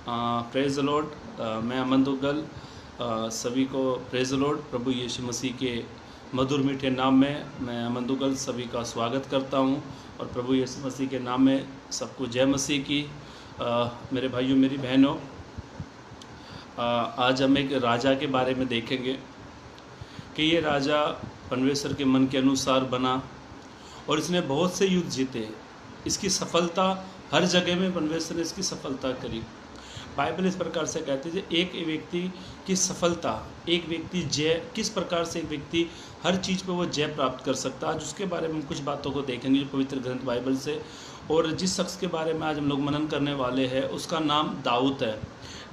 Praise the Lord. मैं अमन दुग्गल सभी को प्रेज द लॉर्ड। प्रभु यीशु मसीह के मधुर मीठे नाम में मैं अमन दुग्गल सभी का स्वागत करता हूं और प्रभु यीशु मसीह के नाम में सबको जय मसीह की। मेरे भाइयों मेरी बहनों, आज हम एक राजा के बारे में देखेंगे कि ये राजा परमेश्वर के मन के अनुसार बना और इसने बहुत से युद्ध जीते। इसकी सफलता हर जगह में परमेश्वर ने इसकी सफलता करी। बाइबल इस प्रकार से कहती है एक व्यक्ति की सफलता, एक व्यक्ति जय, किस प्रकार से एक व्यक्ति हर चीज़ पे वो जय प्राप्त कर सकता है। आज उसके बारे में हम कुछ बातों को देखेंगे जो पवित्र ग्रंथ बाइबल से। और जिस शख्स के बारे में आज हम लोग मनन करने वाले हैं उसका नाम दाऊद है।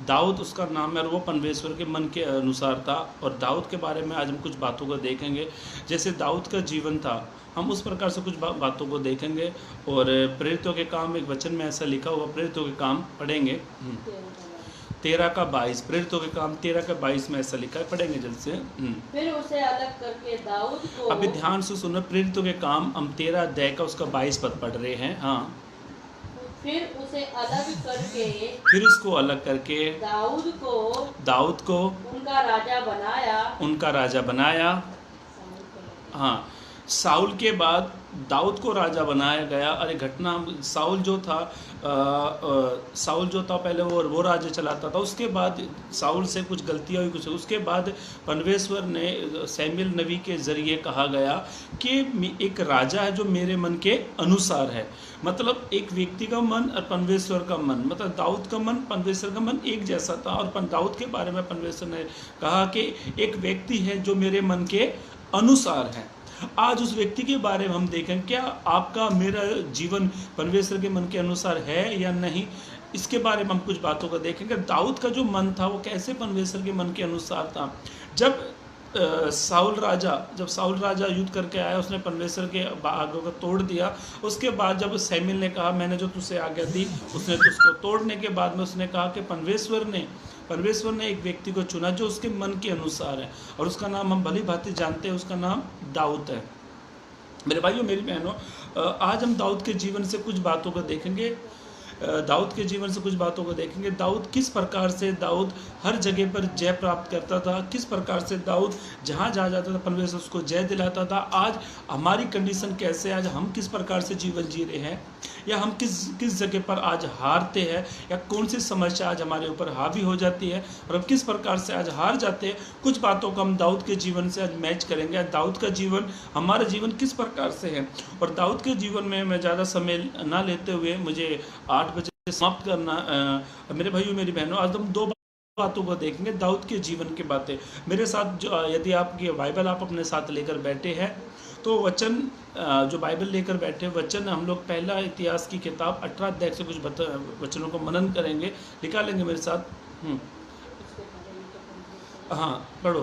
दाऊद उसका नाम है और वो परमेश्वर के मन के अनुसार था। और दाऊद के बारे में आज हम कुछ बातों को देखेंगे, जैसे दाऊद का जीवन था हम उस प्रकार से कुछ बातों को देखेंगे। और प्रेरितों के काम एक वचन में ऐसा लिखा हुआ, प्रेरितों के काम पढ़ेंगे 13:22, प्रेरितों के काम 13:22 में ऐसा लिखा है, पढ़ेंगे जल्द से। फिर उसे अलग करके दाऊद को, अभी ध्यान से सुनो, प्रेरितों के काम हम 13 अध्याय का उसका 22 पद पढ़ रहे हैं। हाँ, फिर उसे अलग करके, फिर उसको अलग करके दाऊद को उनका राजा बनाया। हाँ, साउल के बाद दाऊद को राजा बनाया गया। अरे घटना, साउल जो था पहले वो राज्य चलाता था। उसके बाद साउल से कुछ गलतियाँ हुई, कुछ उसके बाद परमेश्वर ने सैमुएल नबी के ज़रिए कहा गया कि एक राजा है जो मेरे मन के अनुसार है। मतलब एक व्यक्ति का मन और परमेश्वर का मन, मतलब दाऊद का मन परमेश्वर का मन एक जैसा था। और दाऊद के बारे में परमेश्वर ने कहा कि एक व्यक्ति है जो मेरे मन के अनुसार है। आज उस व्यक्ति के बारे में हम देखें, क्या आपका मेरा जीवन परमेश्वर के मन के अनुसार है या नहीं, इसके बारे में हम कुछ बातों को देखेंगे। दाऊद का जो मन था वो कैसे परमेश्वर के मन के अनुसार था। जब साउल राजा युद्ध करके आया, उसने परमेश्वर के आज्ञा को तोड़ दिया। उसके बाद जब सैमुएल ने कहा मैंने जो तुझसे आज्ञा दी, उसने उसको तोड़ने के बाद में उसने कहा कि परमेश्वर ने एक व्यक्ति को चुना जो उसके मन के अनुसार है। और उसका नाम हम भली भांति जानते हैं, उसका नाम दाऊद है। मेरे भाइयों मेरी बहनों, आज हम दाऊद के जीवन से कुछ बातों को देखेंगे। दाऊद किस प्रकार से दाऊद हर जगह पर जय प्राप्त करता था, किस प्रकार से दाऊद जहाँ जाता था परमेश्वर उसको जय दिलाता था। आज हमारी कंडीशन कैसे, आज हम किस प्रकार से जीवन जी रहे हैं, या हम किस जगह पर आज हारते हैं, या कौन सी समस्या आज हमारे ऊपर हावी हो जाती है और हम किस प्रकार से आज हार जाते हैं। कुछ बातों को हम दाऊद के जीवन से आज मैच करेंगे। आज दाऊद का जीवन, हमारा जीवन किस प्रकार से है। और दाऊद के जीवन में मैं ज़्यादा समय ना लेते हुए, मुझे 8 बजे समाप्त करना। मेरे भाइयों मेरी बहनों, आज हम 2 बातों को देखेंगे, दाऊद के जीवन की बातें। मेरे साथ यदि आपकी बाइबल आप अपने साथ लेकर बैठे हैं तो वचन, जो बाइबल लेकर बैठे वचन, हम लोग पहला इतिहास की किताब 18 अध्याय से कुछ वचनों को मनन करेंगे। निकालेंगे मेरे साथ। हाँ, पढ़ो।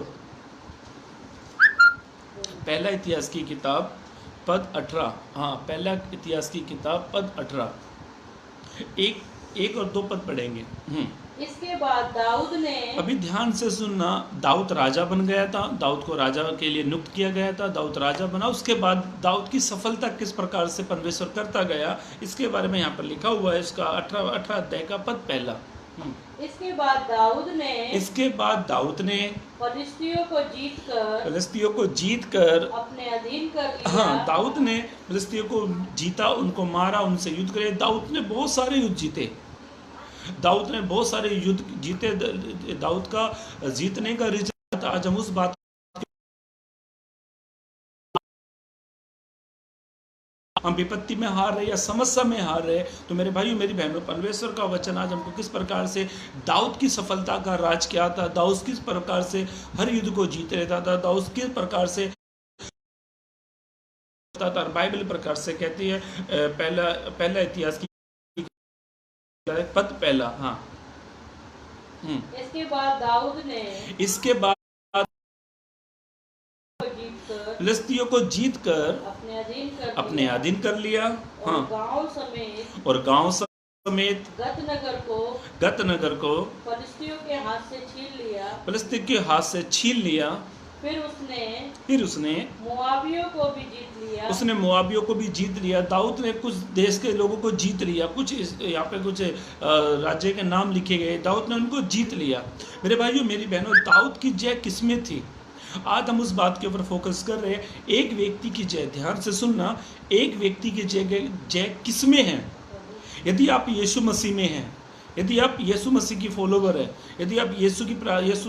पहला इतिहास की किताब पद 18। हाँ, पहला इतिहास की किताब पद 18, एक और 2 पद पढ़ेंगे। इसके बाद दाऊद ने, अभी ध्यान से सुनना, दाऊद राजा बन गया था, दाऊद को राजा के लिए नियुक्त किया गया था, दाऊद राजा बना। उसके बाद दाऊद की सफलता किस प्रकार से परमेश्वर करता गया, इसके बारे में यहाँ पर लिखा हुआ है। इसका 18 अध्याय का पद पहला। इसके बाद दाऊद ने फिलिस्तियों को जीतकर अपने अधीन कर लिया। हाँ, दाऊद ने फिलिस्तियों को जीता, उनको मारा, उनसे युद्ध करे। दाऊद ने बहुत सारे युद्ध जीते। दाऊद का जीतने का रिजल्ट आज हम उस बात, हम विपत्ति में हार रहे या समस्या में हार रहे, तो मेरे भाइयों मेरी बहनों, परमेश्वर का वचन आज हमको किस प्रकार से दाऊद की सफलता का राज क्या था, दाऊद किस प्रकार से हर युद्ध को जीत रहता था, दाऊद किस प्रकार से बाइबल प्रकार से कहती है। पहला इतिहास की पद पहला। हाँ, इसके बाद दाऊद ने फिलिस्तियों को जीतकर अपने अधीन कर लिया। हाँ, और गांव समेत गत नगर को फिलिस्तियों के हाथ से छीन लिया। फिर उसने मोआबियों को भी जीत लिया। उसने मोआबियों को भी जीत लिया। दाऊद ने कुछ देश के लोगों को जीत लिया। कुछ यहाँ पे कुछ राज्य के नाम लिखे गए, दाऊद ने उनको जीत लिया। मेरे भाइयों मेरी बहनों, दाऊद की जय किसमें थी? आज हम उस बात के ऊपर फोकस कर रहे हैं। एक व्यक्ति की जय, ध्यान से सुनना, एक व्यक्ति की जय किसमें है? यदि आप यीशु मसीह में हैं, यदि आप यीशु मसीह की फॉलोवर है, यदि आप यीशु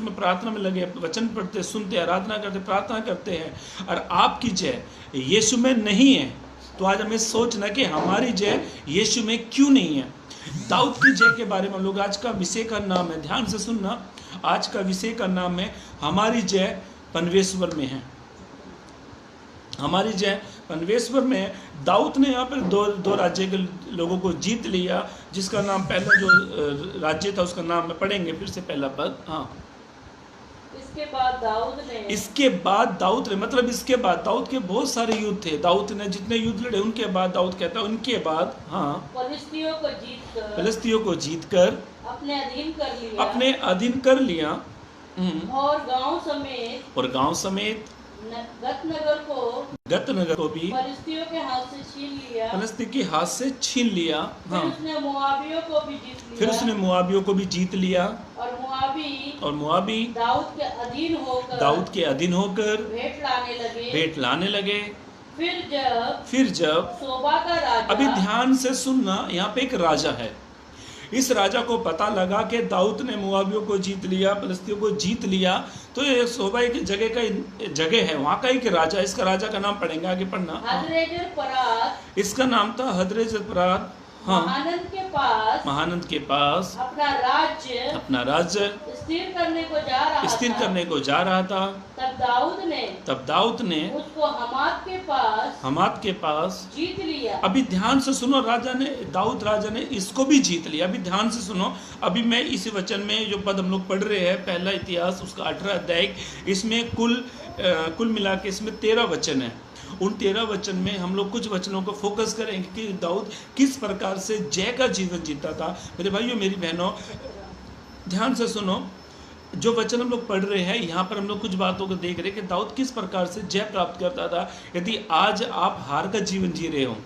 में प्रार्थना में लगे, वचन पढ़ते, सुनते, आराधना करते, प्रार्थना करते हैं और आपकी जय यीशु में नहीं है, तो आज हमें सोचना कि हमारी जय यीशु में क्यों नहीं है। दाऊद की जय के बारे में हम लोग, आज का विषय का नाम है, ध्यान से सुनना, आज का विषय का नाम है हमारी जय परमेश्वर में है। हमारी जय परमेश्वर में है। दाऊद ने यहाँ पर दो राज्य के लोगों को जीत लिया, जिसका नाम, पहला जो राज्य था उसका नाम में पढ़ेंगे फिर से, पहला पद। हाँ, इसके बाद दाऊद ने, मतलब इसके बाद दाऊद के बहुत सारे युद्ध थे। दाऊद ने जितने युद्ध लड़े, उनके बाद दाऊद कहता है उनके बाद, हाँ, फिलिस्तियों को जीतकर अपने अधीन कर लिया। और गांव समेत गत नगर को भी फिलिस्तियों के हाथ से छीन लिया। हाँ, फिर उसने मोआबियों को भी जीत लिया। और मुआबी दाऊद के अधीन होकर भेंट लाने लगे। फिर जब सोबा का राजा, अभी ध्यान से सुनना, यहाँ पे एक राजा है। इस राजा को पता लगा कि दाऊद ने मुआबियों को जीत लिया, फिलिस्तियों को जीत लिया, तो ये सोबा एक जगह है, वहाँ का एक राजा, इसका राजा का नाम पढ़ेंगे, आगे पढ़ना। इसका नाम था हदरेजर परात। हाँ, महानंद के पास अपना राज्य स्थिर करने को जा रहा था। तब दाऊद ने उसको हमात के पास जीत लिया। अभी ध्यान से सुनो, दाऊद राजा ने इसको भी जीत लिया। अभी ध्यान से सुनो, अभी मैं इस वचन में जो पद हम लोग पढ़ रहे हैं, पहला इतिहास उसका 18 अध्याय, इसमें कुल मिला के इसमें 13 वचन है। उन 13 वचन में हम लोग कुछ वचनों को फोकस करेंगे कि दाऊद किस प्रकार से जय का जीवन जीता था। मेरे भाइयों मेरी बहनों, ध्यान से सुनो, जो वचन हम लोग पढ़ रहे हैं, यहाँ पर हम लोग कुछ बातों को देख रहे हैं कि दाऊद किस प्रकार से जय प्राप्त करता था। यदि आज आप हार का जीवन जी रहे हो,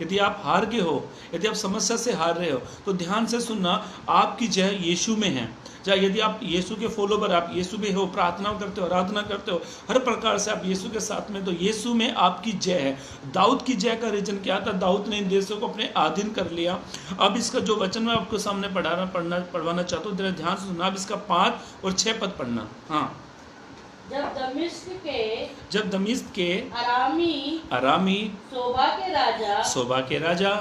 यदि आप हार गए हो, यदि आप समस्या से हार रहे हो, तो ध्यान से सुनना, आपकी जय यीशु में है। चाहे यदि आप यीशु के फॉलोवर, आप यीशु में हो, प्रार्थना करते हो, आराधना करते हो, हर प्रकार से आप यीशु के साथ में, तो यीशु में आपकी जय है। दाऊद की जय का रीजन क्या था? दाऊद ने इन देशों को अपने अधीन कर लिया। अब इसका जो वचन मैं आपको सामने पढ़वाना चाहता हूँ, जरा ध्यान से सुनना। अब इसका 5 और 6 पद पढ़ना। हाँ, जब दमिश्क के अरामी सोबा के राजा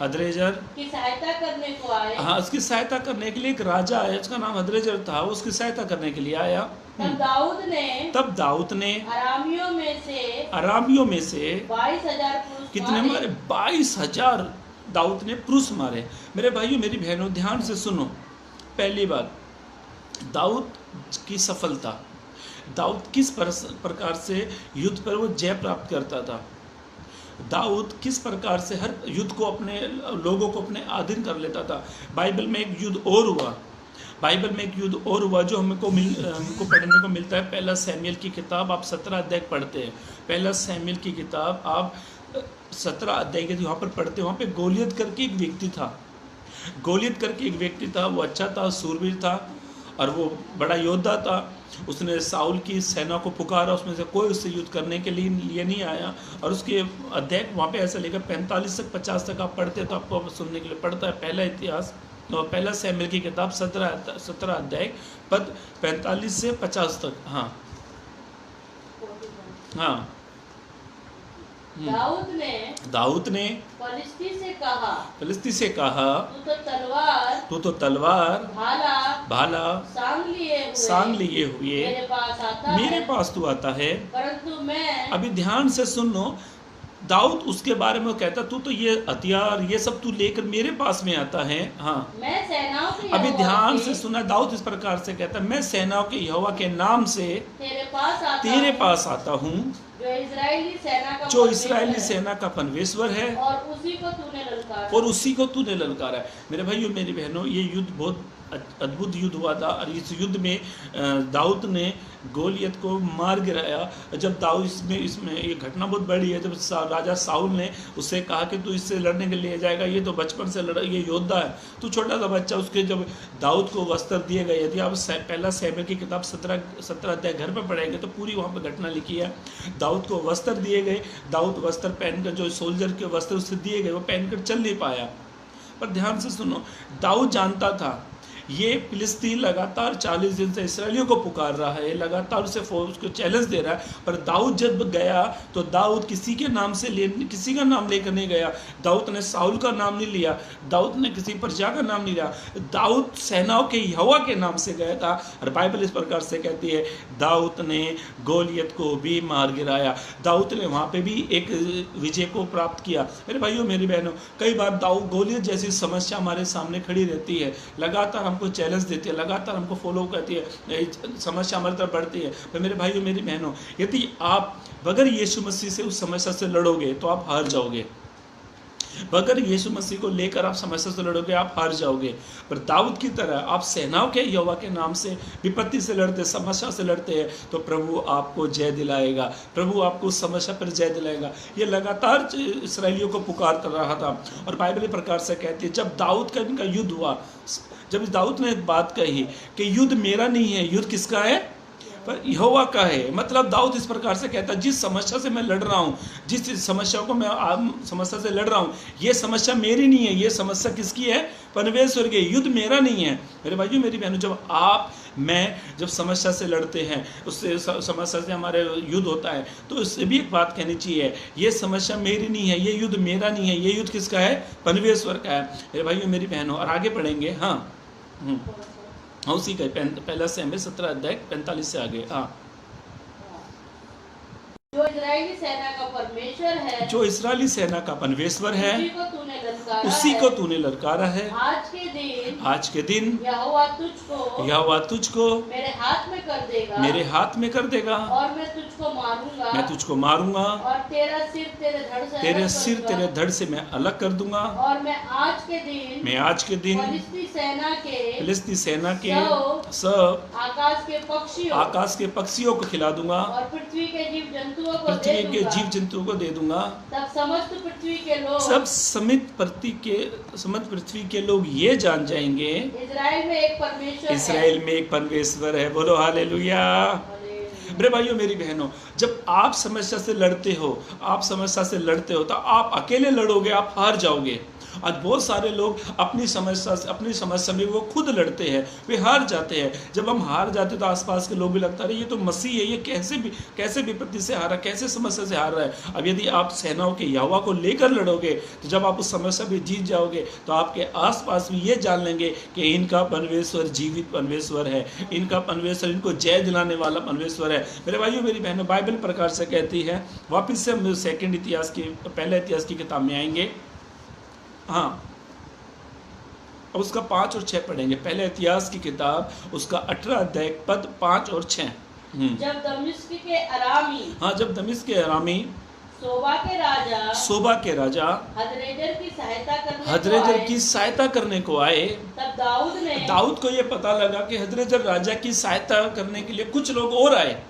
हदरेजर की सहायता करने को आए। हाँ, उसकी सहायता करने के लिए एक राजा है, उसका नाम हदरेजर था, उसकी सहायता करने के लिए आया। तब दाऊद ने अरामियों में से 22,000 पुरुष कितने मारे? 22,000 दाऊद ने पुरुष मारे। मेरे भाइयों मेरी बहनों, ध्यान से सुनो। पहली बात, दाऊद की सफलता, दाऊद किस प्रकार से युद्ध पर वो जय प्राप्त करता था। दाऊद किस प्रकार से हर युद्ध को, अपने लोगों को अपने अधीन कर लेता था। बाइबल में एक युद्ध और हुआ, जो हमको पढ़ने को मिलता है। पहला सैमुएल की किताब आप 17 अध्याय पढ़ते हैं। पहला सैमुएल की किताब आप 17 अध्याय के वहाँ पर पढ़ते हैं। वहाँ पे गोलियत करके एक व्यक्ति था। वो अच्छा था, सूरवीर था और वो बड़ा योद्धा था। उसने साउल की सेना को पुकारा, उसमें से कोई उससे युद्ध करने के लिए नहीं आया। और उसके अध्याय वहाँ पे ऐसा लेकर 45 से 50 तक आप पढ़ते तो आपको सुनने के लिए पड़ता है। पहला इतिहास, पहला सैमुएल की किताब 17 अध्याय पद 45 से 50 तक। हाँ हाँ। दाऊद ने फिलिस्ती से कहा, तू तो तलवार भाला सांग लिए हुए मेरे पास तू आता है, परंतु मैं। अभी ध्यान से सुनो, दाऊद उसके बारे में कहता, तू तो ये हथियार ये सब तू लेकर मेरे पास में आता है। हाँ, मैं सेनाओं के अभी ध्यान से सुना, दाऊद इस प्रकार से कहता, मैं सेनाओं के यहोवा के नाम से तेरे पास आता हूँ। जो इस्राएली सेना का जो इस्राएली सेना का परमेश्वर है, और उसी को तूने ललकारा, और उसी को तूने ललकारा है। मेरे भाइयों मेरी बहनों, ये युद्ध बहुत अद्भुत युद्ध हुआ था, और इस युद्ध में दाऊद ने गोलियत को मार गिराया। जब दाऊद इसमें ये घटना बहुत बड़ी है, जब राजा साउल ने उससे कहा कि तू इससे लड़ने के लिए जाएगा, ये तो बचपन से लड़ा, ये योद्धा है, तू छोटा सा बच्चा। उसके जब दाऊद को वस्त्र दिए गए, यदि आप पहला शमूएल की किताब 17 अध्याय घर पर पढ़ेंगे तो पूरी वहाँ पर घटना लिखी है। दाऊद को वस्त्र दिए गए, दाऊद वस्त्र पहनकर, जो सोल्जर के वस्त्र उससे दिए गए, वो पहनकर चल नहीं पाया। पर ध्यान से सुनो, दाऊद जानता था ये फिलिस्तीन लगातार 40 दिन से इसराइलियों को पुकार रहा है, लगातार उसको चैलेंज दे रहा है। पर दाऊद जब गया तो दाऊद किसी के नाम से किसी का नाम लेकर नहीं गया। दाऊद ने साउल का नाम नहीं लिया, दाऊद ने किसी प्रजा का नाम नहीं लिया, दाऊद सेनाओं के यहोवा के नाम से गया था। और बाइबल इस प्रकार से कहती है, दाऊद ने गोलियत को भी मार गिराया। दाऊद ने वहाँ पे भी एक विजय को प्राप्त किया। मेरे भाइयों मेरी बहनों, कई बार दाऊद गोलियत जैसी समस्या हमारे सामने खड़ी रहती है, लगातार हमको चैलेंज देती है, लगातार हमको फॉलो करती है, समस्या हमारी तरफ बढ़ती है। तो मेरे भाइयों मेरी बहनों, यदि आप बगैर यीशु मसीह से उस समस्या से लड़ोगे तो आप हार जाओगे। बगैर यीशु मसीह को लेकर आप समस्या से लड़ोगे, आप हार जाओगे। पर दाऊद की तरह आप सेनाओं के यहोवा के नाम से विपत्ति से लड़ते, समस्या से लड़ते हैं, तो प्रभु आपको जय दिलाएगा, प्रभु आपको उस समस्या पर जय दिलाएगा। ये लगातार इसराइलियों को पुकार कर रहा था। और बाइबल इस प्रकार से कहती है, जब दाऊद का इनका युद्ध हुआ, जब दाऊद ने एक बात कही कि युद्ध मेरा नहीं है, युद्ध किसका है? पर यहोवा का है। मतलब दाऊद इस प्रकार से कहता है, जिस समस्या से मैं लड़ रहा हूँ, जिस समस्या को मैं समस्या से लड़ रहा हूँ, ये समस्या मेरी नहीं है, ये समस्या किसकी है? परमेश्वर की। युद्ध मेरा नहीं है। मेरे भाइयों मेरी बहनों, जब समस्या से लड़ते हैं, उससे समस्या से हमारे युद्ध होता है, तो उससे भी एक बात कहनी चाहिए, ये समस्या मेरी नहीं है, ये युद्ध मेरा नहीं है, ये युद्ध किसका है? परमेश्वर का है। मेरे भाइयों मेरी बहनों, और आगे पढ़ेंगे। हाँ उसी का पहला शमूएल 17 अध्याय 45 से आगे। हाँ, जो इस्राएली सेना का परमेश्वर है, जो इस्राएली सेना का परमेश्वर है, उसी को तूने ललकारा है। आज के दिन यहोवा तुझको मेरे हाथ में कर देगा, और मैं तुझको मारूंगा, और तेरा सिर तेरे धड़ से मैं अलग कर दूंगा, और मैं आज के दिन फिलिस्ती सेना के सब आकाश के पक्षियों को खिला दूंगा, और पृथ्वी के जीव जंतुओं को दे दूंगा। तब समस्त पृथ्वी के लोग ये जान जाएंगे, इस्राएल में एक परमेश्वर है। बोलो हालेलुया। मेरे भाइयों मेरी बहनों, जब आप समस्या से लड़ते हो तो आप अकेले लड़ोगे, आप हार जाओगे। आज बहुत सारे लोग अपनी समस्या में वो खुद लड़ते हैं, वे हार जाते हैं। जब हम हार जाते तो आसपास के लोग भी लगता है, ये तो मसीह है, ये कैसे विपत्ति से हारा, कैसे समस्या से हार रहा है। अब यदि आप सेनाओं के यहोवा को लेकर लड़ोगे, तो जब आप उस समस्या में जीत जाओगे, तो आपके आसपास भी ये जान लेंगे कि इनका परमेश्वर जीवित परमेश्वर है, इनका परमेश्वर इनको जय दिलाने वाला परमेश्वर है। मेरे भाइयों मेरी बहनों, बाइबल प्रकार से कहती है, वापिस से हम पहले इतिहास की किताब में आएंगे। हाँ, अब उसका 5 और 6 पढ़ेंगे। पहले इतिहास की किताब, उसका 18 अध्याय पद 5 और 6। जब दमिश्क के अरामी सोबा के राजा हदरेजर की सहायता करने को आए, तब दाऊद को ये पता लगा कि हदरेजर राजा की सहायता करने के लिए कुछ लोग और आए,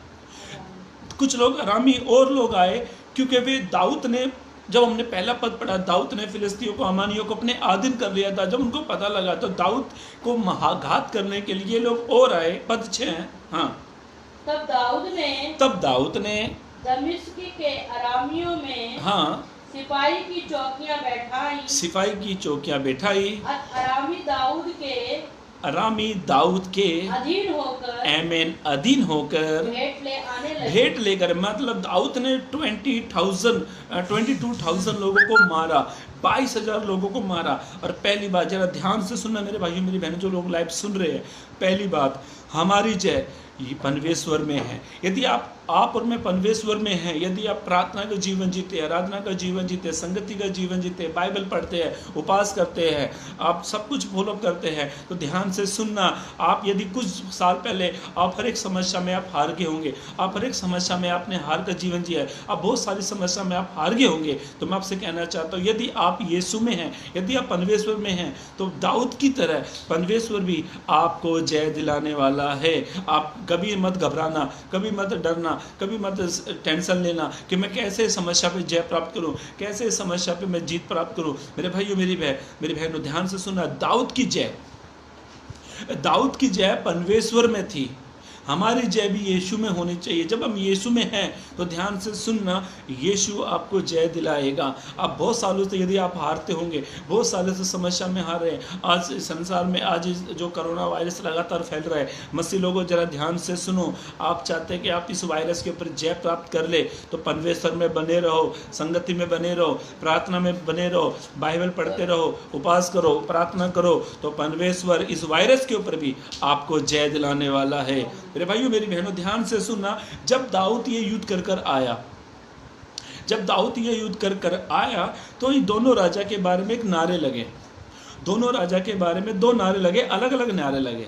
कुछ लोग अरामी और लोग आए, क्योंकि वे दाऊद ने, जब हमने पहला पद पढ़ा, दाऊद ने फिलिस्तियों को, अमानियों को अपने अधीन कर लिया था। जब उनको पता लगा तो दाऊद को महाघात करने के लिए लोग और आए। पद 6 है। हाँ, तब दाऊद ने दमिश्क के अरामियों में हाँ सिपाही की चौकियां बैठाई, अरामी दाऊद के अधीन होकर भेंट लेकर, मतलब दाऊद ने 22,000 लोगों को मारा। 22,000 लोगों को मारा। और पहली बात, जरा ध्यान से सुनना मेरे भाइयों मेरी बहनों जो लोग लाइव सुन रहे हैं, पहली बात, हमारी जय ये परमेश्वर में है। यदि आप और मैं परमेश्वर में हैं, यदि आप प्रार्थना का जीवन जीते, आराधना का जीवन जीते, संगति का जीवन जीते, बाइबल पढ़ते हैं, उपास करते हैं, आप सब कुछ फॉलो करते हैं, तो ध्यान से सुनना। आप यदि कुछ साल पहले आप हर एक समस्या में आप हार गए होंगे, आप हर एक समस्या में आपने हार का जीवन जिया है, आप बहुत सारी समस्या में आप हार गए होंगे, तो मैं आपसे कहना चाहता हूँ यदि आप यीशु में हैं, यदि आप परमेश्वर में हैं, तो दाऊद की तरह परमेश्वर भी आपको जय दिलाने वाला है। आप कभी मत घबराना, कभी मत डरना, कभी मत टेंशन लेना कि मैं कैसे समस्या पे जय प्राप्त करूं, कैसे समस्या पे मैं जीत प्राप्त करूं। मेरे भाइयों मेरी बहनों ध्यान से सुना, दाऊद की जय परमेश्वर में थी। हमारी जय भी यीशु में होनी चाहिए। जब हम यीशु में हैं तो ध्यान से सुनना, यीशु आपको जय दिलाएगा। आप बहुत सालों से यदि आप हारते होंगे, बहुत सालों से समस्या में हार रहे हैं, आज संसार में आज जो कोरोना वायरस लगातार फैल रहा है, मसीह लोगों जरा ध्यान से सुनो। आप चाहते हैं कि आप इस वायरस के ऊपर जय प्राप्त कर ले, तो परमेश्वर में बने रहो, संगति में बने रहो, प्रार्थना में बने रहो, बाइबल पढ़ते रहो, उपास करो, प्रार्थना करो, तो परमेश्वर इस वायरस के ऊपर भी आपको जय दिलाने वाला है। मेरे भाइयों मेरी बहनों ध्यान से सुनना, जब दाऊद ये युद्ध कर आया, तो ये दोनों राजा के बारे में एक नारे लगे, दोनों राजा के बारे में दो नारे लगे, अलग अलग नारे लगे।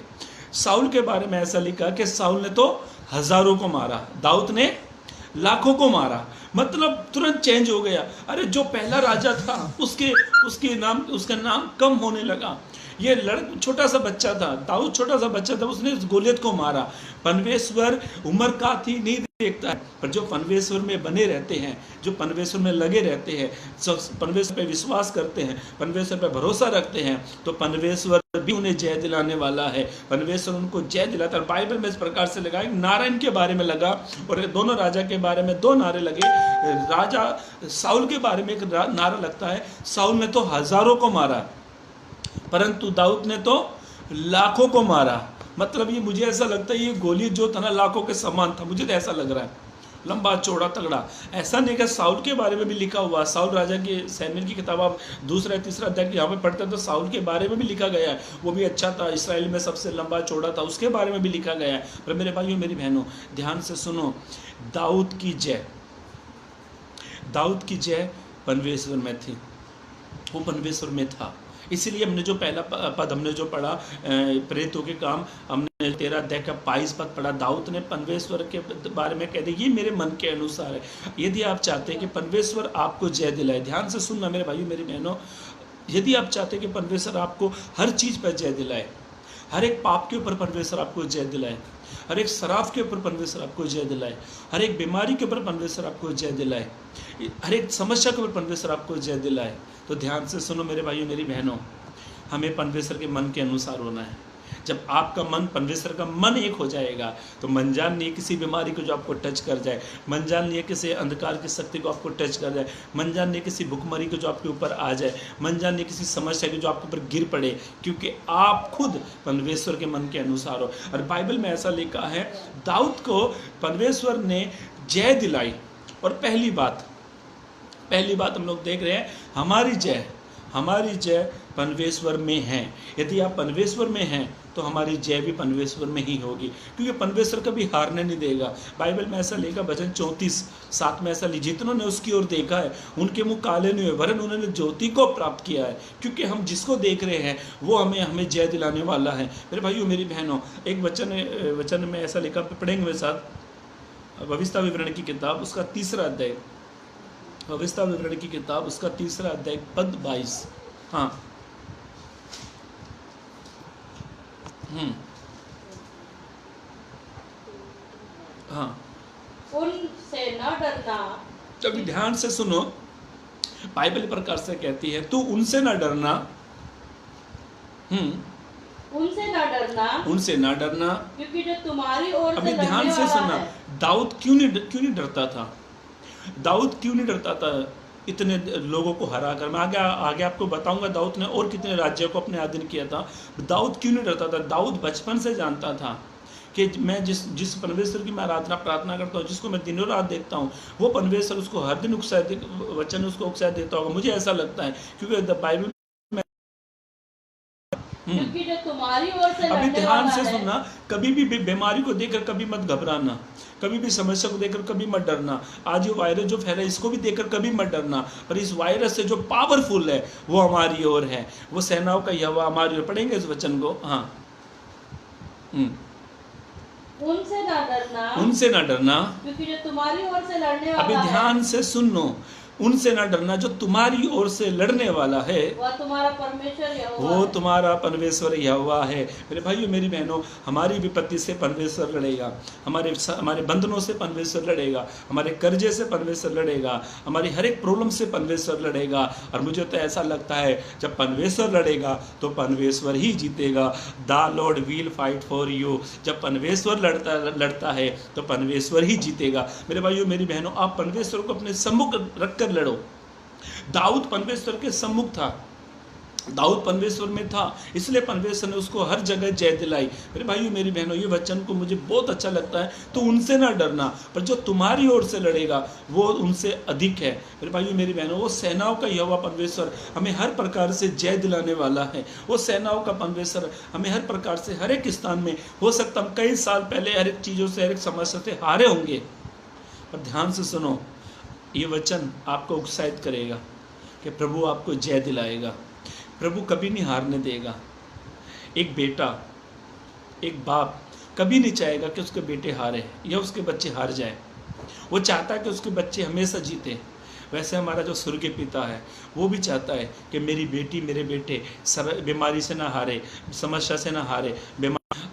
साउल के बारे में ऐसा लिखा कि साउल ने तो हजारों को मारा, दाऊद ने लाखों को मारा। मतलब तुरंत चेंज हो गया। अरे जो पहला राजा था उसका नाम कम होने लगा। ये छोटा सा बच्चा था, दाऊद छोटा सा बच्चा था, उसने गोलियत को मारा। परमेश्वर उम्र का थी नहीं देखता है, पर जो परमेश्वर में बने रहते हैं, जो परमेश्वर में लगे रहते हैं, परमेश्वर पे विश्वास करते हैं, परमेश्वर पे भरोसा रखते हैं, तो परमेश्वर भी उन्हें जय दिलाने वाला है। परमेश्वर उनको जय दिलाता है। बाइबल में इस प्रकार से लगा, नारायण के बारे में लगा और दोनों राजा के बारे में दो नारे लगे। राजा साउल के बारे में एक नारा लगता है, साउल ने तो हजारों को मारा परंतु दाऊद ने तो लाखों को मारा। मतलब ये मुझे ऐसा लगता है ये गोली जो था ना लाखों के समान था, मुझे तो ऐसा लग रहा है, लंबा चौड़ा तगड़ा। ऐसा नहीं कि साउल के बारे में भी लिखा हुआ, साउल राजा के सैमुएल की किताब आप दूसरा तीसरा अध्याय यहाँ पे पढ़ते हैं तो साउल के बारे में भी लिखा गया है, वो भी अच्छा था, इसराइल में सबसे लंबा चौड़ा था, उसके बारे में भी लिखा गया है। पर मेरे भाइयों मेरी बहनों ध्यान से सुनो, दाऊद की जय परमेश्वर में थी, वो परमेश्वर में था। इसीलिए हमने जो पहला पद हमने जो पढ़ा प्रेरितों के काम, हमने 13 अध्याय का 22 पद पढ़ा। दाऊद ने परमेश्वर के बारे में कह दिया ये मेरे मन के अनुसार है। यदि आप चाहते हैं कि परमेश्वर आपको जय दिलाए, ध्यान से सुनना मेरे भाइयों मेरी बहनों, यदि आप चाहते हैं कि परमेश्वर आपको हर चीज़ पर जय दिलाए, हर एक पाप के ऊपर परमेश्वर आपको जय दिलाए, हर एक शराब के ऊपर परमेश्वर आपको जय दिलाए, हर एक बीमारी के ऊपर परमेश्वर आपको जय दिलाए, हर एक समस्या के ऊपर परमेश्वर आपको जय दिलाए, तो ध्यान से सुनो मेरे भाइयों मेरी बहनों, हमें परमेश्वर के मन के अनुसार होना है। जब आपका मन परमेश्वर का मन एक हो जाएगा तो मनजान नहीं किसी बीमारी को जो आपको टच कर जाए, मनजान नहीं किसी अंधकार की शक्ति को आपको टच कर जाए, मनजान नहीं किसी भुखमरी को जो आपके ऊपर आ जाए, मनजान नहीं किसी समस्या की जो आपके ऊपर गिर पड़े, क्योंकि आप खुद परमेश्वर के मन के अनुसार हो। और बाइबल में ऐसा लिखा है दाऊद को परमेश्वर ने जय दिलाई। और पहली बात हम लोग देख रहे हैं, हमारी जय परमेश्वर में है। यदि आप परमेश्वर में हैं तो हमारी जय भी परमेश्वर में ही होगी, क्योंकि परमेश्वर कभी हारने नहीं देगा। बाइबल में ऐसा लिखा वचन 34:7 में ऐसा लिखा, जितनों ने उसकी ओर देखा है उनके मुंह काले नहीं हुए, वरन उन्होंने ज्योति को प्राप्त किया है। क्योंकि हम जिसको देख रहे हैं वो हमें जय दिलाने वाला है। मेरे भाइयों मेरी बहनों, एक वचन में ऐसा लिखा, पढ़ेंगे मेरे साथ, भविष्यता विवरण की किताब उसका 3रा अध्याय, भविष्यता विवरण की किताब उसका 3रा अध्याय पद 22। हाँ हाँ, उनसे न डरना। अभी ध्यान से सुनो, बाइबल प्रकार से कहती है तू उनसे ना डरना, उनसे ना डरना, क्योंकि जो तुम्हारी ओर से अभी ध्यान से सुनना, दाऊद क्यों नहीं डरता था? दाऊद क्यों नहीं डरता था इतने लोगों को हरा कर? मैं आगे आपको बताऊंगा दाऊद ने और कितने राज्यों को अपने अधीन किया था। दाऊद क्यों नहीं डरता था? दाऊद बचपन से जानता था कि मैं जिस परमेश्वर की मैं आराधना प्रार्थना करता हूँ, जिसको मैं दिनों रात देखता हूँ, वो परमेश्वर उसको हर दिन वचन उसको उत्साह देता होगा, मुझे ऐसा लगता है, क्योंकि द बाइबल। क्योंकि जो तुम्हारी ओर से अभी लड़ने ध्यान वाला से है, सुनना, कभी भी बीमारी को देखकर कभी मत घबराना, कभी भी समस्या को देखकर कभी मत डरना। आज ये वायरस जो फैला है इसको भी देखकर कभी मत डरना, पर इस वायरस से जो पावरफुल है वो हमारी ओर है, वो सेनाओं का यहोवा हमारी ओर। पढ़ेंगे इस वचन को। हाँ, उनसे ना डरना, उनसे ना डरना, क्योंकि जो तुम्हारी ओर से लड़ने वाला अभी ध्यान से सुनो, उनसे ना डरना जो तुम्हारी ओर से लड़ने वाला है, वह तुम्हारा परमेश्वर यहोवा वो है। तुम्हारा परमेश्वर यहोवा है। मेरे भाइयों मेरी बहनों, हमारी विपत्ति से परमेश्वर लड़ेगा, हमारे बंधनों से परमेश्वर लड़ेगा, हमारे कर्जे से परमेश्वर लड़ेगा, हमारी हर एक प्रॉब्लम से परमेश्वर लड़ेगा। और मुझे तो ऐसा लगता है जब परमेश्वर लड़ेगा तो परमेश्वर ही जीतेगा। The Lord will fight for you. जब परमेश्वर लड़ता है तो परमेश्वर ही जीतेगा। मेरे भाइयों मेरी बहनों, आप परमेश्वर को अपने सम्मुख रखकर लड़ो। दाऊद परमेश्वर के सम्मुख था, दाऊद परमेश्वर में था, इसलिए परमेश्वर ने उसको हर जगह जय दिलाई। मेरे भाइयों मेरी बहनों, ये वचन को मुझे बहुत अच्छा लगता है। तो उनसे ना डरना, पर जो तुम्हारी ओर से लड़ेगा वो उनसे अधिक है। मेरे भाइयों मेरी बहनों, वो सेनाओं का यहोवा परमेश्वर हमें हर प्रकार से जय दिलाने वाला है। वो सेनाओं का परमेश्वर हमें हर प्रकार से, हर एक स्थान में, हो सकता हम कई साल पहले हर एक चीज़ों से, हर एक समस्या से हारे होंगे, पर ध्यान से सुनो, ये वचन आपको उत्साहित करेगा कि प्रभु आपको जय दिलाएगा, प्रभु कभी नहीं हारने देगा। एक बेटा, एक बाप कभी नहीं चाहेगा कि उसके बेटे हारे या उसके बच्चे हार जाए, वो चाहता है कि उसके बच्चे हमेशा जीते। वैसे हमारा जो स्वर्गीय पिता है वो भी चाहता है कि मेरी बेटी, मेरे बेटे बीमारी से ना हारे, समस्या से ना हारे।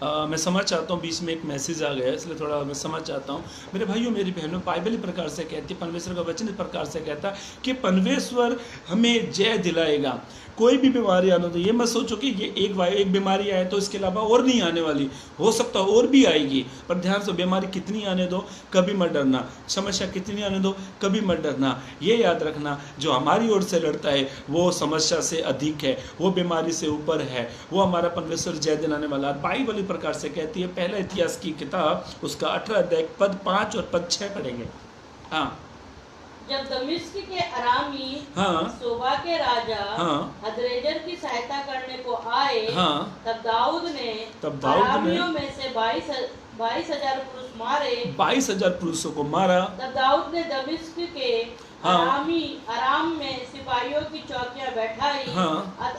मैं समझ चाहता हूँ, बीच में एक मैसेज आ गया इसलिए थोड़ा मैं समझ चाहता हूँ। मेरे भाइयों मेरी बहनों, बाइबल इस प्रकार से कहती है, परमेश्वर का वचन इस प्रकार से कहता है कि परमेश्वर हमें जय दिलाएगा। कोई भी बीमारी आने दो, ये मत सोचो कि ये एक बीमारी आए तो इसके अलावा और नहीं आने वाली, हो सकता है और भी आएगी, पर ध्यान से, बीमारी कितनी आने दो कभी मत डरना, समस्या कितनी आने दो कभी मत डरना। ये याद रखना, जो हमारी ओर से लड़ता है वो समस्या से अधिक है, वो बीमारी से ऊपर है, वो हमारा परमेश्वर जय दिलाने वाला। बाइबल इस प्रकार से कहती है, पहला इतिहास की किताब उसका 18 अध्याय पद 5 और पद 6 पढ़ेंगे। हाँ, जब दमिश्क के अरामी सोबा के राजा हदरेजर की सहायता करने को आए, तब दाऊद ने अरामियों में से 22,000 पुरुष मारे, 22,000 पुरुषों को मारा। तब दाऊद ने दमिश्क के अराम में सिपाहियों की चौकियां बैठाई।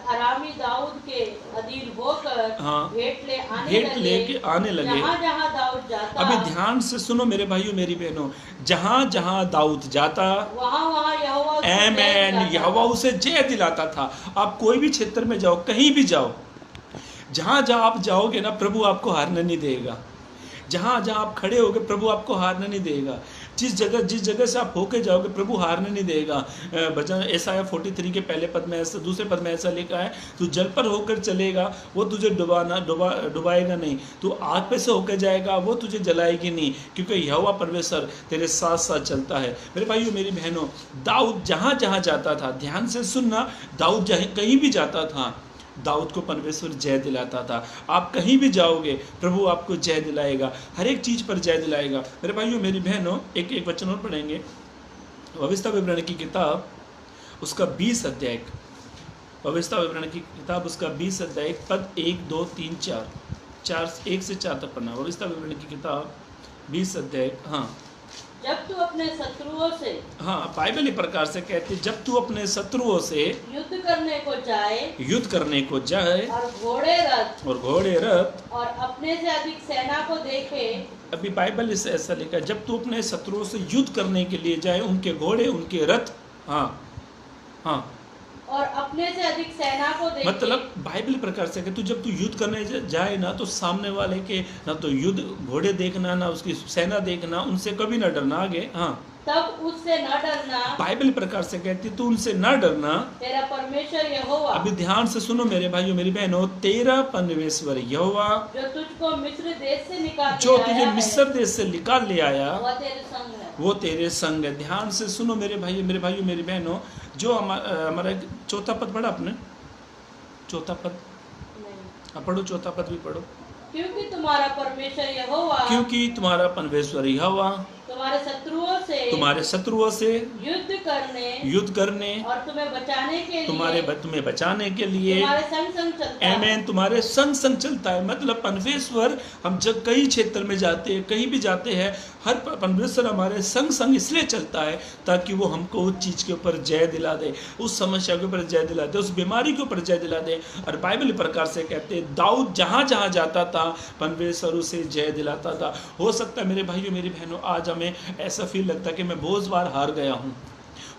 अरामी दाऊद के अधीन होकर भेंट लेके आने लगे। जहाँ दाऊद जाता, अभी ध्यान से सुनो मेरे भाइयों मेरी बहनों, जहाँ जहाँ दाऊद जाता वहाँ यहोवा उसे जय दिलाता था। आप कोई भी क्षेत्र में जाओ, कहीं भी जाओ, जहाँ जहाँ आप जाओगे ना, प्रभु आपको हारने नहीं देगा। जहाँ जहाँ आप खड़े होगे प्रभु आपको हारने नहीं देगा। जिस जगह से आप होके जाओगे प्रभु हारने नहीं देगा। भजन यशायाह 43 के पहले पद में ऐसा, दूसरे पद में ऐसा लिखा है, तू जल पर होकर चलेगा वो तुझे डुबाएगा नहीं, तू आग पे से होकर जाएगा वो तुझे जलाएगी नहीं, क्योंकि यहोवा परमेश्वर तेरे साथ साथ चलता है। मेरे भाइयों मेरी बहनों, दाऊद जहाँ जहाँ जाता था, ध्यान से सुनना, दाऊद कहीं भी जाता था, दाऊद को परमेश्वर जय दिलाता था। आप कहीं भी जाओगे प्रभु आपको जय दिलाएगा, हर एक चीज़ पर जय दिलाएगा। मेरे भाइयों मेरी बहनों, एक वचन और पढ़ेंगे, भविष्य विवरण की किताब उसका 20 अध्याय, भविष्य विवरण की किताब उसका 20 अध्याय पद 1, 2, 3, 4, 1 से 4 तक पढ़ना। भविष्य विवरण की किताब 20 अध्याय। जब तू अपने शत्रुओं से, बाइबल इस प्रकार से कहती है, जब तू अपने शत्रुओं से युद्ध करने को जाए और घोड़े रथ और अपने से अधिक सेना को देखे। अभी बाइबल इसे ऐसा लिखा है, जब तू अपने शत्रुओं से युद्ध करने के लिए जाए, उनके घोड़े उनके रथ और अपने से अधिक सेना को देखे। मतलब बाइबल प्रकार से कि जब तू युद्ध करने जाए ना, तो सामने वाले के ना तो युद्ध घोड़े देखना, ना उसकी सेना देखना, उनसे कभी ना डरना। आगे तब उससे न डरना, बाइबल प्रकार से कहती तू उनसे न डरना, तेरा परमेश्वर यहोवा। अभी ध्यान से सुनो मेरे भाइयों मेरी बहनों, तेरा परमेश्वर यहोवा जो तुझको मिस्र देश से निकाल, जो तुझे मिस्र देश से निकाल ले आया, वो तेरे संग है। ध्यान से सुनो मेरे भाइयों मेरी बहनों, जो हमारा चौथा पद पढ़ा आपने, चौथा पद पढ़ो, चौथा पद भी पढ़ो। क्योंकि तुम्हारा परमेश्वर यहोवा क्योंकि तुम्हारा परमेश्वर यहोवा तुम्हारे शत्रुओं से युद्ध करने और तुम्हें बचाने के लिए तुम्हारे संग संग चलता है। आमीन, तुम्हारे संग संग चलता है। मतलब परमेश्वर, हम जब कई क्षेत्र में जाते हैं, कहीं भी जाते हैं, हर परमेश्वर हमारे संग संग इसलिए चलता है ताकि वो हमको उस चीज के ऊपर जय दिला दे, उस समस्या के ऊपर जय दिला दे, उस बीमारी के ऊपर जय दिला दे। और बाइबल प्रकार से कहते हैं दाऊद जहां जहां जाता था परमेश्वर उसे जय दिलाता था। हो सकता है मेरे भाइयों मेरी बहनों आज हमें ऐसा फील लगता है कि मैं बहुत बार हार गया हूँ।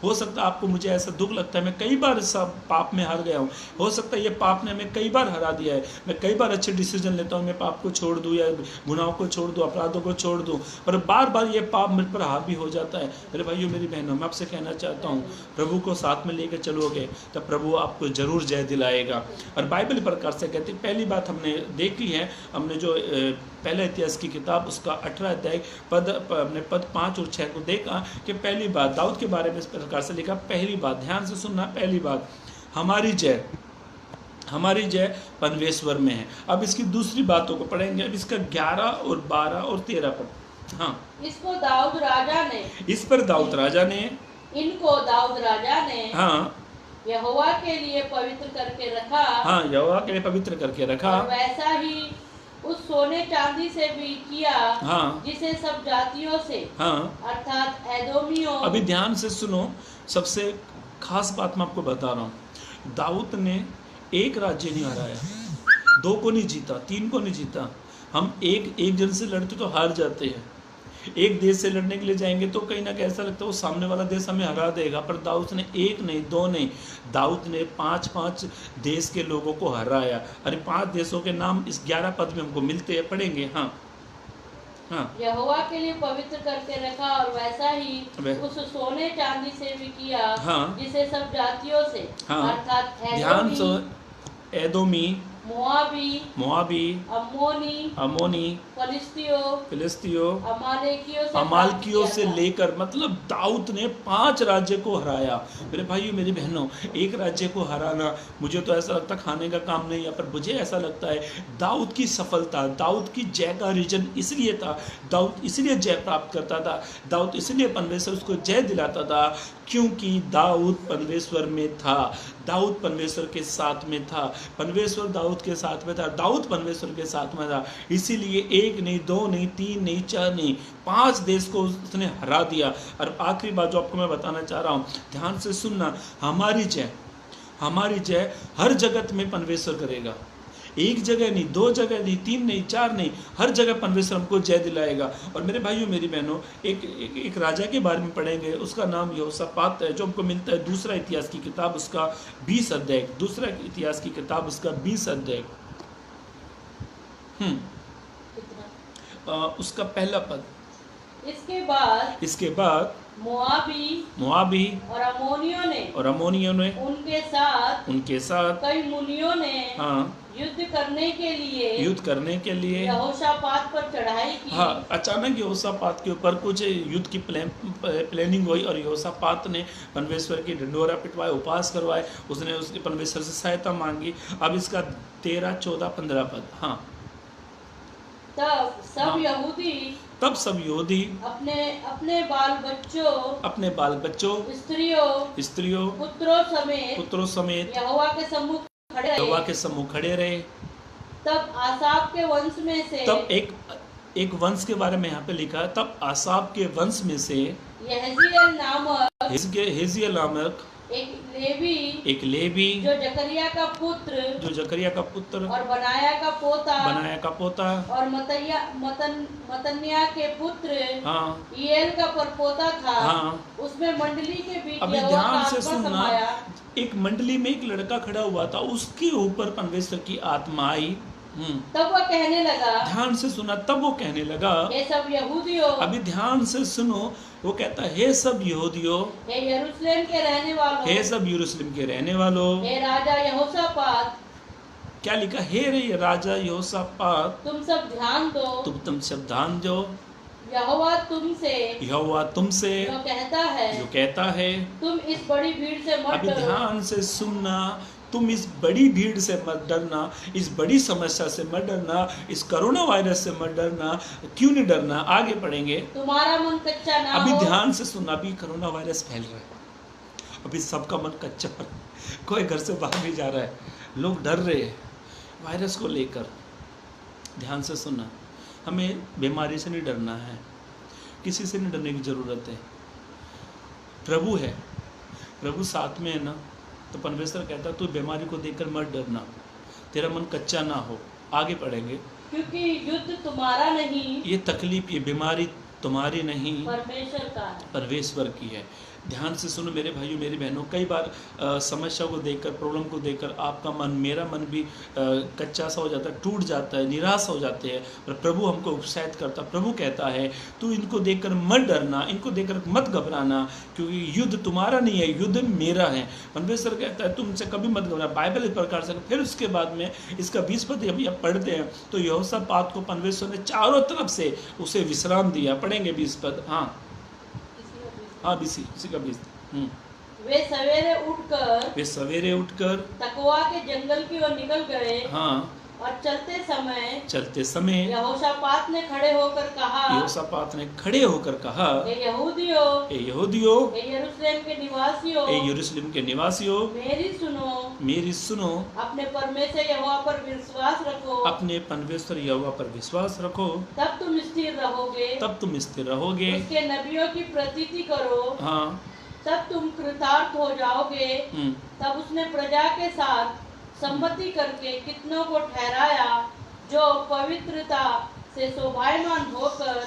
हो सकता है आपको, मुझे ऐसा दुख लगता है मैं कई बार सब पाप में हार गया हूँ। हो सकता है ये पाप ने हमें कई बार हरा दिया है। मैं कई बार अच्छे डिसीजन लेता हूँ, मैं पाप को छोड़ दूँ या गुनाहों को छोड़ दूँ, अपराधों को छोड़ दूँ, पर बार बार ये पाप मेरे पर हावी हो जाता है। मेरे भाइयों मेरी बहनों, मैं आपसे कहना चाहता हूँ प्रभु को साथ में लेकर चलोगे तब प्रभु आपको जरूर जय दिलाएगा। और बाइबल प्रकार से कहती, पहली बात हमने देखी है, हमने जो पहले इतिहास की किताब उसका 18 अध्याय हमने पद 5 और 6 को देखा कि पहली बात दाऊद के बारे में इस प्रकार से लिखा। पहली बात ध्यान से सुनना, पहली बात हमारी जय परमेश्वर में है। अब इसकी दूसरी बातों को पढ़ेंगे। अब इसका 11 और 12 और 13 पद। हाँ, इस पर दाऊद राजा ने हाँ यहोवा के लिए पवित्र करके रखा। हाँ, यहोवा के लिए पवित्र करके रखा। और वैसा ही उस सोने चांदी से भी किया, हाँ, जिसे सब जातियों से, हाँ, अर्थात एदोमियों। अभी ध्यान से सुनो, सबसे खास बात मैं आपको बता रहा हूँ। दाऊद ने एक राज्य नहीं हराया, 2 को नहीं जीता, 3 को नहीं जीता। हम एक जन से लड़ते तो हार जाते हैं, एक देश से लड़ने के लिए जाएंगे तो कहीं ना कहीं ऐसा लगता है वो सामने वाला देश हमें हरा देगा। पर दाऊद ने 1 नहीं 2 नहीं, दाऊद ने 5 देश के लोगों को हराया। अरे 5 देशों के नाम इस 11 पद में हमको मिलते हैं, पढ़ेंगे। हाँ हाँ, यहोवा के लिए पवित्र करके रखा और वैसा ही उस सोने चांदी से भी किया, हाँ, जिसे सब जातियों से, हाँ, अर्थात ध्यान से, एदोमी, मोआबी, अम्मोनी, फिलिस्तियों, अमालेकियों से लेकर, मतलब दाऊद ने 5 राज्य को हराया। मेरे भाइयों मेरी बहनों, एक राज्य को हराना मुझे तो ऐसा लगता खाने का काम नहीं है, पर मुझे ऐसा लगता है दाऊद की सफलता, दाऊद की जय का रीजन इसलिए था, दाऊद इसलिए जय प्राप्त करता था, दाऊद इसलिए परमेश्वर उसको जय दिलाता था क्योंकि दाऊद परमेश्वर में था, दाऊद परमेश्वर के साथ में था, परमेश्वर दाऊद के साथ में था, दाऊद परमेश्वर के साथ में था। इसीलिए 1 नहीं 2 नहीं 3 नहीं 4 नहीं 5 देश को उसने हरा दिया। और आखिरी बात जो आपको मैं बताना चाह रहा हूँ, ध्यान से सुनना, हमारी जय हर जगत में परमेश्वर करेगा। एक जगह नहीं, 2 जगह नहीं, 3 नहीं, 4 नहीं, हर जगह परमेश्वर हमको जय दिलाएगा। और मेरे भाइयों मेरी बहनों, एक राजा के बारे में पढ़ेंगे, उसका नाम यहोशापात है, जो हमको मिलता है दूसरा इतिहास की किताब उसका 20 अध्याय, दूसरा इतिहास की किताब उसका 20 अध्याय, उसका पहला पद। इसके बाद मोआबी और अमोनियों ने उनके साथ कई मुनियों ने, हाँ, युद्ध करने के लिए यहोशापात पर चढ़ाई की। हाँ, अचानक यहोशापात के ऊपर कुछ युद्ध की प्लानिंग हुई और यहोशापात ने परमेश्वर की ढिंढोरा पिटवाए, उपवास करवाए, उसने उसके परमेश्वर से सहायता मांगी। अब इसका 13, 14, 15 पद। हाँ, तब सब यहूदी अपने बाल बच्चों स्त्रियों पुत्रों समेत यहोवा के सम्मुख खड़े रहे। तब आसाप के वंश में से, तब एक वंश के बारे में यहाँ पे लिखा है, तब आसाप के वंश में से हेजियल नामक एक लेवी जो जकरिया का पुत्र और बनाया का पोता और मतन्या के पुत्र, हाँ, ईएल का परपोता था। हाँ, उसमें मंडली के बीच अभी ध्यान से सुनना, एक मंडली में एक लड़का खड़ा हुआ था, उसके ऊपर परमेश्वर की आत्मा आई। तब वो कहने लगा, ध्यान से सुना, तब वो कहने लगा, हे सब यहूदियों, अभी ध्यान से सुनो, वो कहता है हे सब यहूदियों, हे यरूशलेम के रहने वालों, हे सब यरूशलेम के रहने वालों, हे राजा यहोशापात, क्या लिखा, हे रे राजा यहोशापात, तुम सब ध्यान दो, यहोवा तुमसे जो कहता है, तुम इस बड़ी भीड़ से मत डरो। ध्यान से सुनना, तुम इस बड़ी भीड़ से मत डरना, इस बड़ी समस्या से मत डरना, इस कोरोना वायरस से मत डरना। क्यों नहीं डरना? आगे बढ़ेंगे। तुम्हारा मन कच्चा ना अभी हो। ध्यान से सुनना, अभी कोरोना वायरस फैल रहा है, अभी सबका मन कच्चा है, कोई घर से बाहर नहीं जा रहा है, लोग डर रहे हैं वायरस को लेकर। ध्यान से सुनना, हमें बीमारी से नहीं डरना है, किसी से नहीं डरने की ज़रूरत है। प्रभु है, प्रभु साथ में है ना, तो परमेश्वर कहता है तू बीमारी को देखकर मत डरना, तेरा मन कच्चा ना हो। आगे पढ़ेंगे। क्योंकि युद्ध तुम्हारा नहीं, ये तकलीफ, ये बीमारी तुम्हारी नहीं, परमेश्वर का है, परमेश्वर की है। ध्यान से सुनो मेरे भाइयों मेरी बहनों, कई बार समस्या को देखकर, प्रॉब्लम को देखकर आपका मन, मेरा मन भी कच्चा सा हो जाता है, टूट जाता है, निराश हो जाते हैं। पर प्रभु हमको उत्साहित करता, प्रभु कहता है तू इनको देखकर मत डरना, इनको देखकर मत घबराना, क्योंकि युद्ध तुम्हारा नहीं है, युद्ध मेरा है। परमेश्वर कहता है तुमसे कभी मत घबराना। बाइबल इस प्रकार से। फिर उसके बाद में इसका 20 पद अभी आप पढ़ते हैं तो यहोशापात को परमेश्वर ने चारों तरफ से उसे विश्राम दिया। पढ़ेंगे 20 पद। हाँ हाँ, इसी का 20। वे सवेरे उठकर तकवा के जंगल की ओर निकल गए। हाँ, और चलते समय यहोशापात ने खड़े होकर कहा, ए यहूदियों, ए यरूशलेम के निवासियों, मेरी सुनो, अपने परमेश्वर यहोवा पर विश्वास रखो, तब तुम स्थिर रहोगे, उसके नबियों की प्रतीति करो, हाँ, तब तुम कृतार्थ हो जाओगे। तब उसने प्रजा के साथ संमति करके कितनों को ठहराया जो पवित्रता से शोभायमान होकर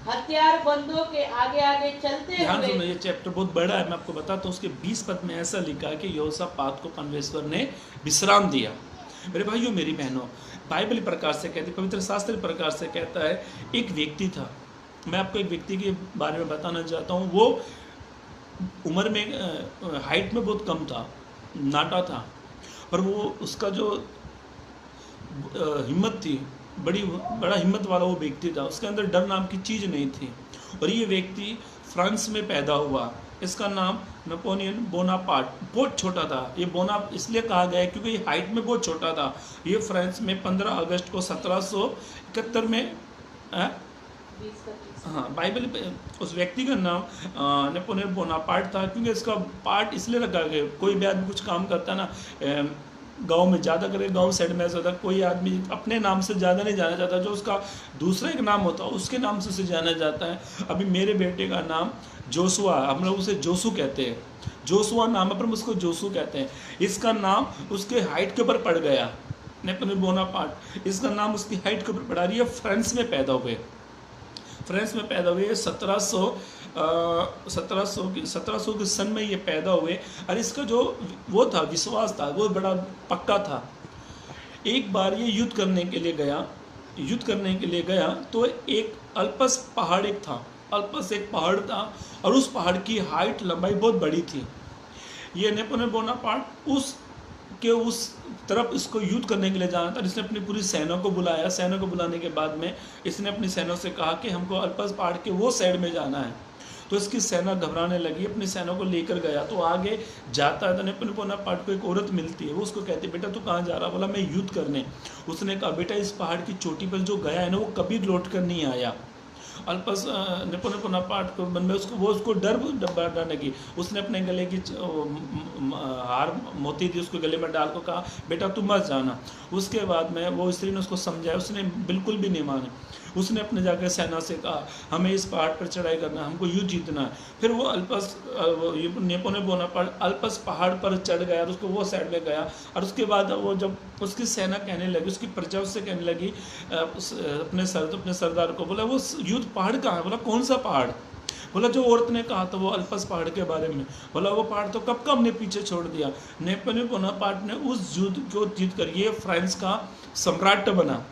हथियार बंदों के आगे आगे चलते हुए। ध्यान सुनो, ये चैप्टर बहुत बड़ा है, मैं आपको बताता हूँ। उसके 20 पद में ऐसा लिखा कि यहोशापात को परमेश्वर ने विश्राम दिया। मेरे भाइयों मेरी बहनों, बाइबल प्रकार से कहती, पवित्र शास्त्र प्रकार से कहता है, एक व्यक्ति था। मैं आपको एक व्यक्ति के बारे में बताना चाहता हूँ। वो उम्र में, हाइट में बहुत कम था, नाटा था, पर वो उसका जो हिम्मत थी, बड़ा हिम्मत वाला वो व्यक्ति था। उसके अंदर डर नाम की चीज़ नहीं थी। और ये व्यक्ति फ्रांस में पैदा हुआ। इसका नाम नेपोलियन बोनापार्ट। बहुत छोटा था। ये बोना इसलिए कहा गया है क्योंकि ये हाइट में बहुत छोटा था। ये फ्रांस में 15 अगस्त को 1771 में हाँ, बाइबल उस व्यक्ति का नाम नेपोलियन बोनापार्ट था, क्योंकि इसका पार्ट इसलिए रखा गया। कोई भी आदमी कुछ काम करता ना, गांव में ज़्यादा करे, गांव साइड में ऐसा होता, कोई आदमी अपने नाम से ज़्यादा नहीं जाना चाहता, जो उसका दूसरा एक नाम होता है उसके नाम से उसे जाना जाता है। अभी मेरे बेटे का नाम जोशुआ, हम लोग उसे जोशु कहते हैं। जोशुआ नाम है पर उसको जोशु कहते हैं। इसका नाम उसके हाइट के ऊपर पड़ गया, नेपोलियन बोनापार्ट। इसका नाम उसकी हाइट के ऊपर पड़ा। रही है, फ्रांस में पैदा हुए। फ्रांस में पैदा हुए 1700 के सन में ये पैदा हुए। और इसका जो वो था, विश्वास था, वो बड़ा पक्का था। एक बार ये युद्ध करने के लिए गया तो एक अल्पस पहाड़ एक था, अल्पस एक पहाड़ था, और उस पहाड़ की हाइट लंबाई बहुत बड़ी थी। ये नेपोलियन बोनापार्ट उस तरफ इसको युद्ध करने के लिए जाना था। इसने अपनी पूरी सेना को बुलाया। सेना को बुलाने के बाद में इसने अपनी सेना से कहा कि हमको अल्पस पहाड़ के वो साइड में जाना है। तो इसकी सेना घबराने लगी, अपनी सेना को लेकर गया। तो आगे जाता है तो नेपोलियन बोनापार्ट को एक औरत मिलती है। वो उसको कहती है, बेटा तू कहाँ जा रहा? बोला मैं युद्ध करने। उसने कहा, बेटा इस पहाड़ की चोटी पर जो गया है ना, वो कभी लौट कर नहीं आया। अल्पस नेपोलियन बोनापार्ट को मन में उसको डर डालने की। उसने अपने गले की हार मोती थी, उसको गले में डाल को कहा, बेटा तू मत जाना। उसके बाद में वो स्त्री ने उसको समझाया, उसने बिल्कुल भी नहीं माने। उसने अपने जाकर सेना से कहा, हमें इस पहाड़ पर चढ़ाई करना है, हमको युद्ध जीतना है। फिर वो नेपोलियन बोनापार्ट अल्पस पहाड़ पर चढ़ गया और उसको वो साइड में गया। और उसके बाद वो जब उसकी सेना कहने लगी, उसकी प्रजा उससे कहने लगी, अपने सरदार को बोला, वो युद्ध पहाड़ कहाँ है? बोला कौन सा पहाड़? बोला जो औरत ने कहा था वो अल्पस पहाड़ के बारे में। बोला वो पहाड़ तो कब का हमने पीछे छोड़ दिया। नेपोलियन बोनापार्ट ने उस युद्ध को जीत कर ये फ्रांस का सम्राट बना।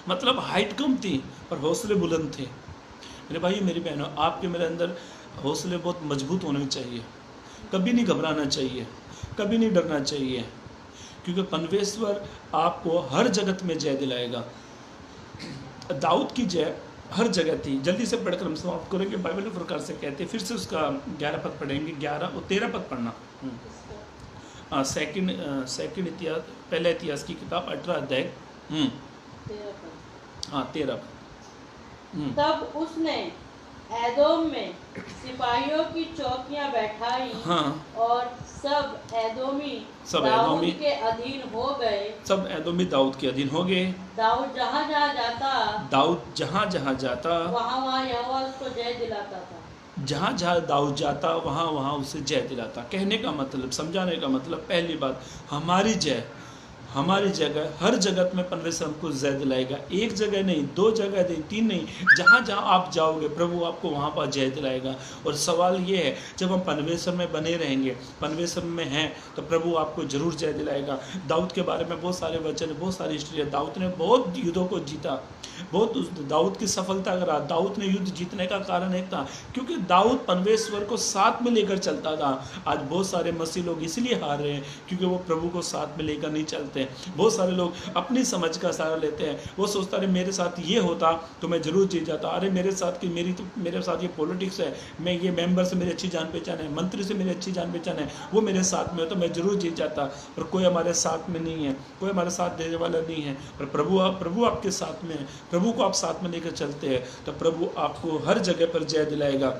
मतलब हाइट कम थी पर हौसले बुलंद थे। मेरे भाई मेरी बहनों, आपके मेरे अंदर हौसले बहुत मजबूत होने चाहिए। कभी नहीं घबराना चाहिए, कभी नहीं डरना चाहिए, क्योंकि परमेश्वर आपको हर जगत में जय दिलाएगा। दाऊद की जय हर जगह थी। जल्दी से पढ़कर हम समाप्त करेंगे। बाइबल के प्रकार से कहते हैं, फिर से उसका 11 पद पढ़ेंगे, 11 और 13 पद पढ़ना। सेकंड इतिहास, पहले इतिहास की किताब 18 अध्याय 13 पद। हाँ 13। तब उसने एदोम में सिपाहियों की चौकियां बैठाई, हाँ, और सब एदोमी सब दाऊद एदोमी के अधीन हो गए। सब एदोमी दाऊद के अधीन हो गए। दाऊद जहाँ जहाँ जाता दाऊद जहाँ जहाँ जाता वहाँ वहाँ यहोवा उसको जय दिलाता था। जहाँ जहाँ दाऊद जाता वहाँ वहाँ उसे जय दिलाता। कहने का मतलब, समझाने का मतलब, पहली बात, हमारी जय, हमारी जगह, हर जगत में परमेश्वर हमको जय दिलाएगा। एक जगह नहीं, दो जगह नहीं, तीन नहीं, जहाँ जहाँ आप जाओगे प्रभु आपको वहाँ पर जय दिलाएगा। और सवाल ये है, जब हम परमेश्वर में बने रहेंगे, परमेश्वर में हैं, तो प्रभु आपको जरूर जय दिलाएगा। दाऊद के बारे में बहुत सारे वचन, बहुत सारी हिस्ट्री है। दाऊद ने बहुत युद्धों को जीता, बहुत दाऊद की सफलता करा। दाऊद ने युद्ध जीतने का कारण एक था क्योंकि दाऊद परमेश्वर को साथ में लेकर चलता था। आज बहुत सारे मसीह लोग इसलिए हार रहे हैं क्योंकि वो प्रभु को साथ में लेकर नहीं चलते। बहुत सारे लोग अपनी समझ का सहारा लेते हैं। वो सोचता है मेरे साथ ये होता तो मैं जरूर जीत जाता, अरे मेरे साथ की मेरे साथ ये पॉलिटिक्स है, मैं ये मेंबर से मेरी अच्छी जान पहचान है, मंत्री से मेरी अच्छी जान पहचान है, वो मेरे साथ में हो तो मैं जरूर जीत जाता। और कोई हमारे साथ में नहीं है, कोई हमारे साथ देने वाला नहीं है। पर प्रभु आपके साथ में है। प्रभु को आप साथ में लेकर चलते हैं तो प्रभु आपको हर जगह पर जय दिलाएगा।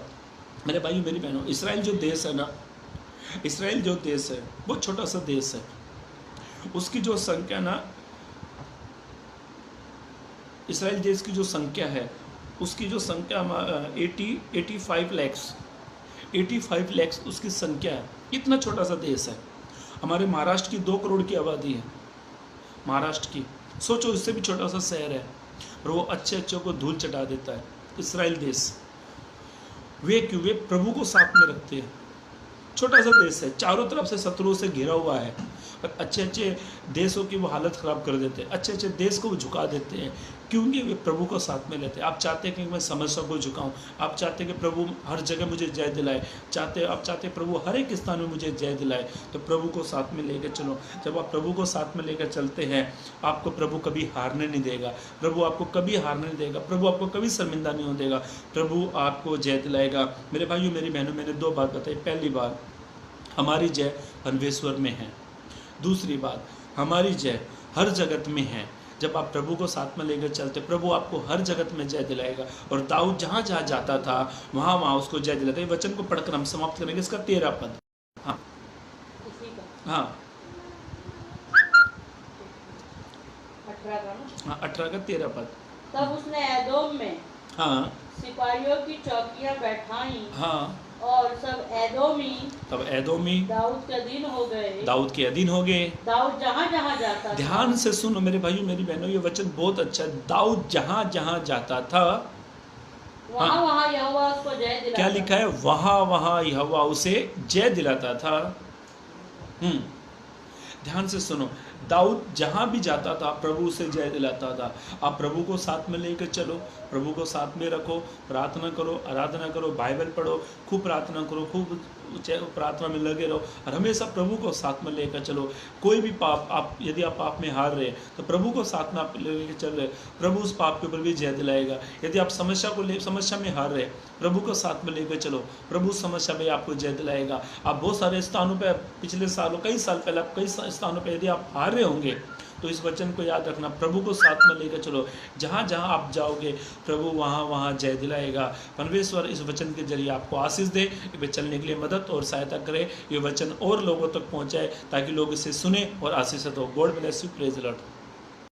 मेरे भाई मेरी बहनों, इसराइल जो देश है ना, इसराइल जो देश है बहुत छोटा सा देश है। उसकी जो संख्या ना, इसराइल देश की जो संख्या है, उसकी जो संख्या 85 लैक्स उसकी संख्या है। इतना छोटा सा देश है। हमारे महाराष्ट्र की 2 करोड़ की आबादी है, महाराष्ट्र की। सोचो इससे भी छोटा सा शहर है और वो अच्छे अच्छों को धूल चटा देता है। इसराइल देश, वे क्यों? वे प्रभु को साथ में रखते हैं। छोटा सा देश है, चारों तरफ से शत्रुओं से घिरा हुआ है, और अच्छे अच्छे देशों की वो हालत ख़राब कर देते हैं, अच्छे अच्छे देश को वो झुका देते हैं क्योंकि वे प्रभु को साथ में लेते हैं। आप चाहते हैं कि मैं समस्या को झुकाऊं, आप चाहते हैं कि प्रभु हर जगह मुझे जय दिलाए, आप चाहते हैं प्रभु हर एक स्थान में मुझे जय दिलाए, तो प्रभु को साथ में लेकर चलो। जब आप प्रभु को साथ में लेकर चलते हैं, आपको प्रभु कभी हारने नहीं देगा, प्रभु आपको कभी हारने नहीं देगा, प्रभु आपको कभी शर्मिंदा नहीं होने देगा, प्रभु आपको जय दिलाएगा। मेरे भाइयों मेरी बहनों, मैंने 2 बात बताई। पहली बात, हमारी जय परमेश्वर में है। दूसरी बात, हमारी जय हर जगत में है। जब आप प्रभु को साथ में लेकर चलते, प्रभु आपको हर जगत में जय दिलाएगा। और दाऊद जहाँ जहाँ जाता था वहाँ वहाँ उसको जय दिलाता। ये वचन को पढ़कर हम समाप्त करेंगे, इसका 13 पद। हाँ हाँ 18 का 13 पद। तब उसने एदोम में हाँ सिपाहियों की चौकियां बैठाई, हाँ, और सब एदोमी दाऊद के अधीन हो गए। दाऊद के अधीन हो गए। दाऊद जहाँ जहाँ जाता, ध्यान से सुनो मेरे भाइयों मेरी बहनों, ये वचन बहुत अच्छा है। दाऊद जहाँ जहाँ जाता था वहाँ वहाँ यहोवा उसको जय दिलाता। क्या लिखा है? वहाँ वहाँ यहोवा उसे जय दिलाता था। ध्यान से सुनो, दाऊद जहाँ भी जाता था प्रभु से जय दिलाता था। आप प्रभु को साथ में लेकर चलो, प्रभु को साथ में रखो, प्रार्थना करो, आराधना करो, बाइबल पढ़ो, खूब प्रार्थना करो, खूब प्रार्थना में लगे रहो, और हमेशा प्रभु को साथ में लेकर चलो। कोई भी पाप यदि आप पाप में हार रहे तो प्रभु को साथ में आप लेकर चल रहे, प्रभु उस पाप के ऊपर भी जय दिलाएगा। यदि आप समस्या में हार रहे, प्रभु को साथ में लेकर चलो, प्रभु समस्या में आपको जय दिलाएगा। आप बहुत सारे स्थानों पर पिछले सालों, कई साल पहले आप कई स्थानों पर यदि आप हार रहे होंगे तो इस वचन को याद रखना, प्रभु को साथ में लेकर चलो। जहाँ जहाँ आप जाओगे प्रभु वहाँ वहाँ जय दिलाएगा। परमेश्वर इस वचन के जरिए आपको आशीष दे, वे चलने के लिए मदद और सहायता करे, ये वचन और लोगों तक पहुँचाए ताकि लोग इसे सुने और आशीषित हो। God bless you, praise the Lord.